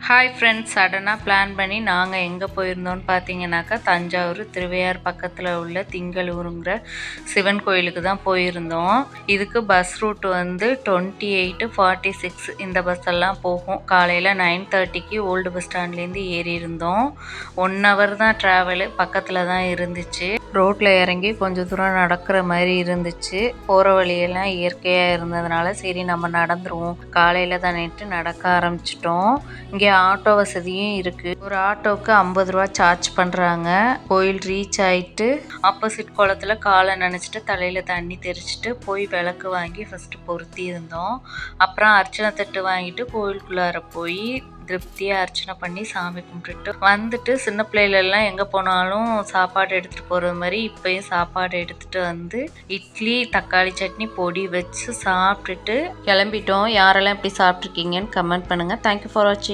Hi friends, சடனாக plan பண்ணி நாங்கள் எங்கே போயிருந்தோம்னு பார்த்தீங்கன்னாக்கா தஞ்சாவூர் திருவையார் பக்கத்தில் உள்ள திங்களூருங்கிற சிவன் கோயிலுக்கு தான் போயிருந்தோம். இதுக்கு பஸ் ரூட் வந்து 2846 இந்த பஸ் எல்லாம் போகும். காலையில் 9:30க்கு ஓல்டு பஸ் ஸ்டாண்ட்லேருந்து ஏறி இருந்தோம். 1 hour தான் ட்ராவலு, பக்கத்தில் தான் இருந்துச்சு. ரோட்டில் இறங்கி கொஞ்சம் தூரம் நடக்கிற மாதிரி இருந்துச்சு. போகிற வழியெல்லாம் இயற்கையாக இருந்ததுனால சரி நம்ம நடந்துருவோம், காலையில் தானேட்டு நடக்க ஆரம்பிச்சிட்டோம். இங்கே ஆட்டோ வசதியும் இருக்கு. ஒரு ஆட்டோவுக்கு 50 ரூபா சார்ஜ் பண்றாங்க. கோயில் ரீச் ஆயிட்டு ஆப்போசிட் குளத்துல காலை நனைச்சிட்டு தலையில தண்ணி தெளிச்சிட்டு போய் விளக்கு வாங்கி ஃபர்ஸ்ட் பொருத்தி இருந்தோம். அப்புறம் அர்ச்சனை தட்டு வாங்கிட்டு கோயிலுக்குள்ளார போய் திருப்தியாக அர்ச்சனை பண்ணி சாமி கும்பிட்டுட்டு வந்துட்டு, சின்ன பிள்ளைகளெல்லாம் எங்கே போனாலும் சாப்பாடு எடுத்துகிட்டு போகிறது மாதிரி இப்போயும் சாப்பாடு எடுத்துகிட்டு வந்து இட்லி தக்காளி சட்னி பொடி வச்சு சாப்பிட்டுட்டு கிளம்பிட்டோம். யாரெல்லாம் இப்படி சாப்பிட்ருக்கீங்கன்னு கமெண்ட் பண்ணுங்கள். தேங்க்யூ ஃபார் வாட்சிங்.